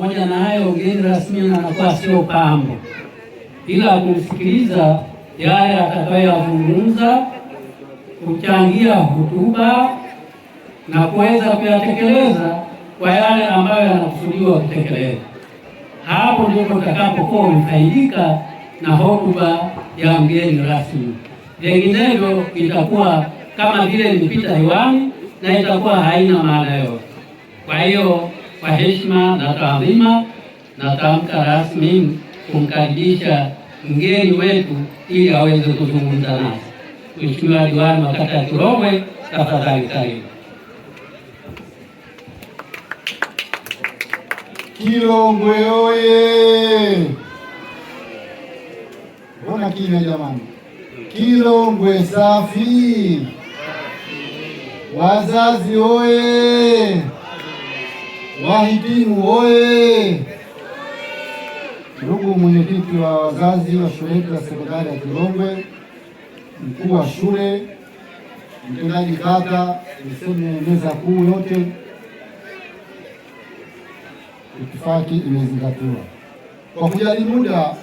Pamoja na hayo, mgeni rasmi anakuwa sio pambo, ila kumsikiliza yale atakayozungumza, kuchangia hotuba na kuweza kuyatekeleza kwa yale ambayo yanakusudiwa kutekeleza. Hapo ndipo utakapokuwa umefaidika na hotuba ya mgeni rasmi. Vinginevyo itakuwa kama vile imepita hewani na itakuwa haina maana yote. Kwa hiyo, kwa heshima na taadhima, natamka rasmi kumkaribisha mgeni wetu ili aweze kuzungumza nasi. Mheshimiwa Diwani wa Kata ya Kilongwe, tafadhali karibu. Kilongwe oye! Mbona kimya jamani? Kilongwe safi! Wazazi oye! Wahitimu oye! Ndugu mwenyekiti wa wazazi wa shule yetu ya sekondari ya Kilongwe, mkuu wa shule, mtendaji kata, niseme meza kuu yote, itifaki imezingatiwa. Kwa kujali muda,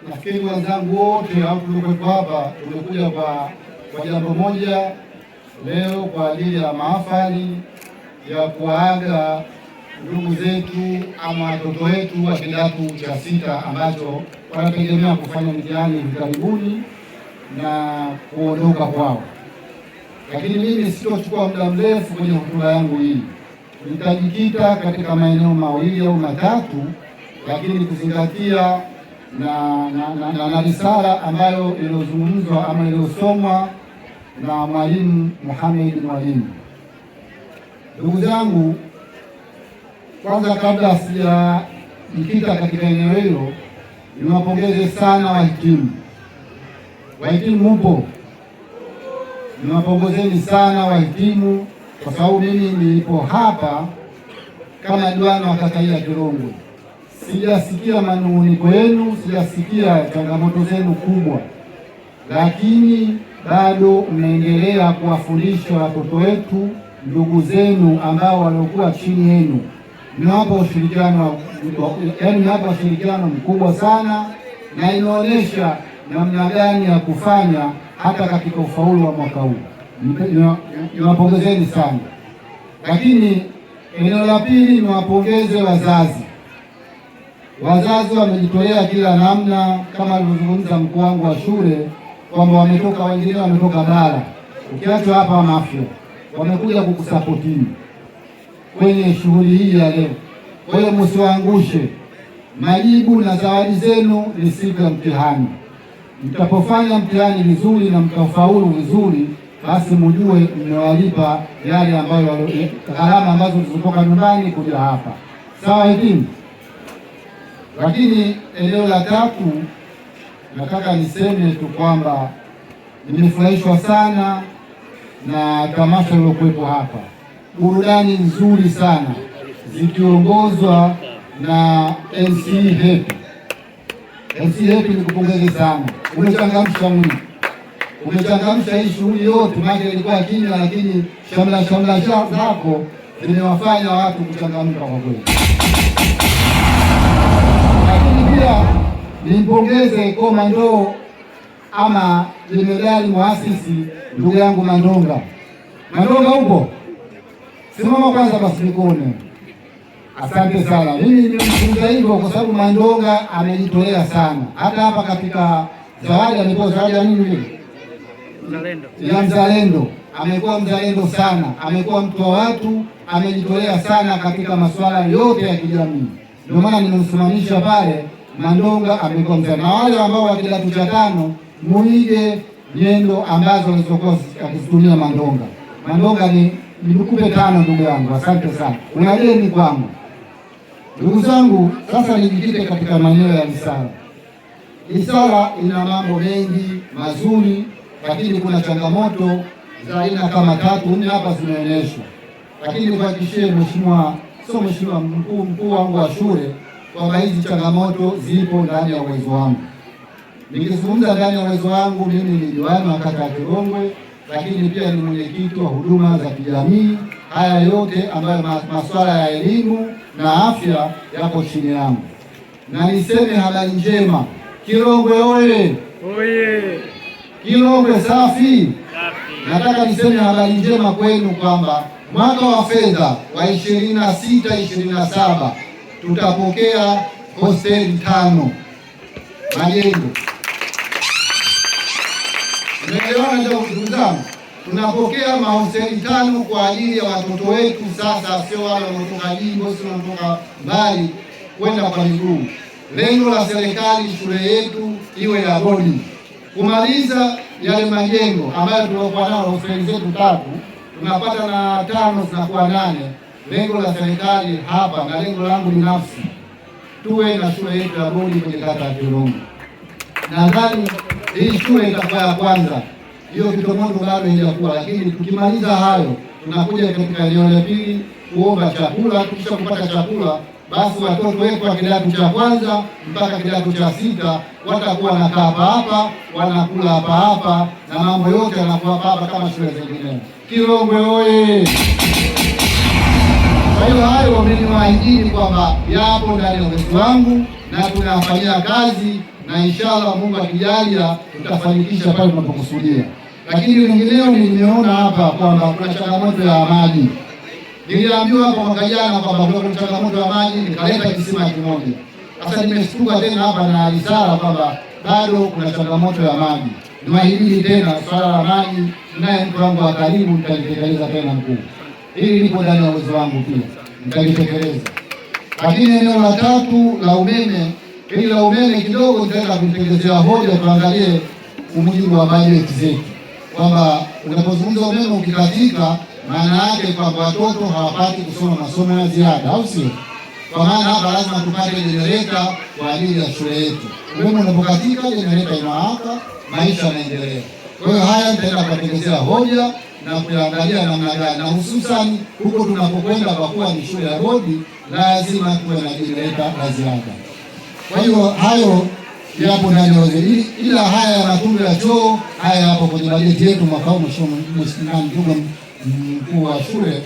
nafikiri wenzangu wote au tuliokuwepo hapa tumekuja kwa jambo moja leo, kwa ajili ya mahafali ya kuaga ndugu zetu ama watoto wetu wa kidato cha sita ambacho wanategemea kufanya mtihani hivi karibuni na kuondoka kwao. Lakini mimi sitochukua muda mrefu kwenye hotuba yangu hii. Nitajikita katika maeneo mawili au matatu, lakini kuzingatia na risala ambayo iliyozungumzwa ama iliyosomwa na Mwalimu Mohamed Mwalimu. Ndugu zangu, kwanza kabla sijajikita katika eneo hilo, niwapongeze sana wahitimu. Wahitimu mupo? Niwapongezeni sana wahitimu, kwa sababu mimi nilipo hapa kama diwani wa kata hii ya Kilongwe sijasikia manung'uniko yenu, sijasikia changamoto zenu kubwa, lakini bado mnaendelea kuwafundisha watoto wetu, ndugu zenu ambao waliokuwa chini yenu. Mnawapa ushirikiano, yaani mnawapa ushirikiano mkubwa sana, na inaonyesha namna gani ya kufanya hata katika ufaulu wa mwaka huu. Niwapongezeni sana. Lakini eneo la pili, niwapongeze wazazi. Wazazi wamejitolea kila namna, kama alivyozungumza mkuu wangu wa shule kwamba wengine wametoka bara, ukiachwa hapa Mafia, wamekuja kukusapotini kwenye shughuli hii ya leo. Kwa hiyo msiwaangushe. Majibu na zawadi zenu ni siku ya mtihani. Mtapofanya mtihani vizuri na mtafaulu vizuri, basi mjue mmewalipa yale ambayo gharama ambazo zilizotoka nyumbani kuja hapa. Sawa hivi? Lakini eneo la tatu, nataka niseme tu kwamba nimefurahishwa sana na tamasha lilokuwepo hapa. Burudani nzuri sana zikiongozwa na MC Happy. MC Happy, nikupongeze sana, umechangamsha mwili, umechangamsha hii shughuli yote. Maana ilikuwa kimya, lakini shamla zako zimewafanya watu kuchangamka kwa kweli. Lakini pia nimpongeze komando ama jenerali muasisi ndugu yangu Mandonga. Mandonga upo? Simama kwanza basi nikuone. Asante sana. Mimi nimemzungumza hivyo kwa sababu Mandonga amejitolea sana. Hata hapa katika zawadi amekuwa zawadi ya nini vile? Mzalendo. Ya mzalendo. Amekuwa mzalendo sana. Amekuwa mtu wa watu, amejitolea sana katika masuala yote ya kijamii. Ndio maana nimemsimamisha pale. Mandonga amekuwa mzalendo. Na wale ambao wa kidato cha tano, muige nyendo ambazo alizokuwa akizitumia Mandonga. Mandonga nikupe tano ndugu yangu. Asante sana. Unajeni kwangu. Ndugu zangu, sasa nijikite katika maeneo ya risala. Risala ina mambo mengi mazuri, lakini kuna changamoto za aina kama 3-4 hapa zimeonyeshwa. Lakini nikuhakikishie mkuu wangu wa shule kwamba hizi changamoto zipo ndani ya uwezo wangu. Nikizungumza ndani ya uwezo wangu, mimi ni diwani wa kata ya Kilongwe, lakini pia ni mwenyekiti wa huduma za kijamii. Haya yote ambayo masuala ya elimu na afya yako chini yangu. Na niseme habari njema, Kilongwe oye! Kilongwe safi! Nataka niseme habari njema kwenu kwamba mwaka wa fedha wa 26/27 tutapokea hosteli 5 majengo. Umeelewana ndugu zangu? Tunapokea mahosteli 5 kwa ajili ya watoto wetu. Sasa sio wale wanaotoka jimbo, sio wanaotoka mbali kwenda kwa miguu. Lengo la serikali shule yetu iwe ya bodi, kumaliza yale majengo ambayo tuliokuwa nao hosteli zetu 3 tunapata na 5 zinakuwa 8. Lengo la serikali hapa na lengo langu binafsi, tuwe na shule yetu ya bodi kwenye kata ya Kilongwe. Nadhani hii shule itakuwa ya kwanza, hiyo Kitomondo bado haijakuwa, lakini tukimaliza hayo tunakuja katika eneo la pili kuomba chakula. Tukisha kupata chakula, basi watoto wetu wa kidato cha kwanza mpaka kidato cha 6 watakuwa wanakaa hapa, wanakula hapa, na mambo yote yanakuwa hapa kama shule zingine. Kilongwe oye! Kwa hiyo hayo niliwaahidi kwamba yapo ndani ya uwezo wangu na tunafanyia kazi, na inshallah Mungu akijalia tutafanikisha pale tunapokusudia. Lakini leo nimeona hapa kwamba kuna changamoto ya maji. Niliambiwa hapo mwaka jana kwamba kuna changamoto ya maji, nikaleta kisima kimoja. Sasa nimeshtuka tena hapa na risala kwamba bado kuna changamoto ya maji. Niwaahidi tena swala la maji, naye mtu wangu wa karibu nitalitekeleza tena mkuu. Hili lipo ndani ya uwezo wangu pia, nitalitekeleza. Lakini eneo la 3 la umeme, hili la umeme kidogo nitaenda kutengenezea hoja, tuangalie umuhimu wa bajeti zetu, kwamba unapozungumza umeme ukikatika, maana yake kwamba watoto hawapati kusoma masomo ya ziada, au sio? Kwa maana hapa lazima tupate jenereta kwa ajili ya shule yetu. Umeme unapokatika, jenereta inawaka, maisha yanaendelea. Kwa hiyo haya nitaenda kutengenezea hoja na kuangalia namna gani, na hususan huko tunapokwenda, kwa kuwa ni shule ya bodi, lazima tuwe na jenereta la ziada. Kwa hiyo hayo yapo ndani ya waziri, ila haya ya matundu ya choo haya hapo kwenye bajeti yetu mwaka huu. Mheshimiwa mkuu wa shule,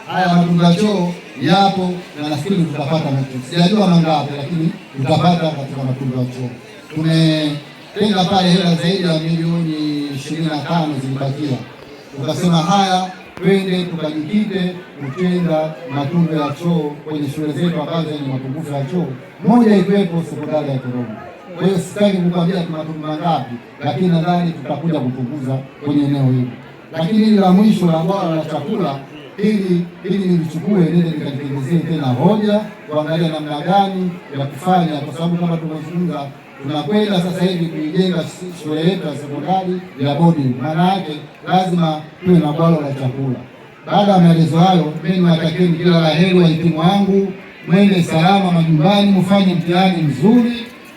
haya matundu ya choo yapo na nafikiri tutapata mtu, sijajua mangapi, lakini tutapata katika matundu ya choo. Tumetenga pale hela zaidi ya milioni 25 zilibakia, tukasema haya twende tukajikite kutenga matundu ya choo kwenye shule zetu ambazo ni mapungufu ya choo, moja ikiwepo sekondari ya Kilongwe. Kwa hiyo sitaki kukwambia tuna matundu mangapi, lakini nadhani tutakuja kupunguza kwenye eneo hili. Lakini hili la mwisho la bwawa la chakula, ili nilichukue nende nikatengenezee tena hoja, kuangalia namna gani ya kufanya, kwa sababu kama tunazungumza tunakwenda sasa hivi kuijenga shule yetu ya sekondari ya bodi. Maana yake lazima tuwe na bwalo la chakula. Baada ya maelezo hayo, mimi niwatakieni kila la heri wahitimu wangu, mwende salama majumbani, mfanye mtihani mzuri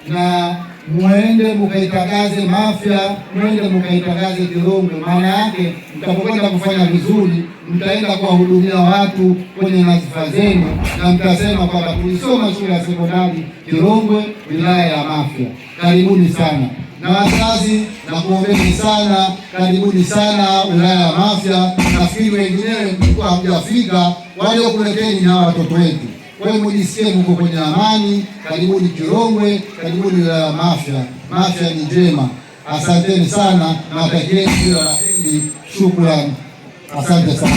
na muende mkaitangaze Mafia, muende mkaitangaze Kilongwe. Maana yake mtapokwenda kufanya vizuri, mtaenda kuwahudumia watu kwenye nazifa zenu na mtasema kwamba tulisoma shule ya sekondari Kilongwe, wilaya ya Mafia. Karibuni sana. Na wazazi na kuombeni sana, karibuni sana wilaya ya Mafia. Nafikiri wenginewe mlikuwa hamjafika, waliokuleteni ni hawa watoto wetu. Kwa hiyo mjisikie mko kwenye amani. Karibuni Kilongwe, karibuni wilaya ya Mafia. Mafia ni njema. Asanteni sana na watakieni kila la heri. Shukrani. Asante sana.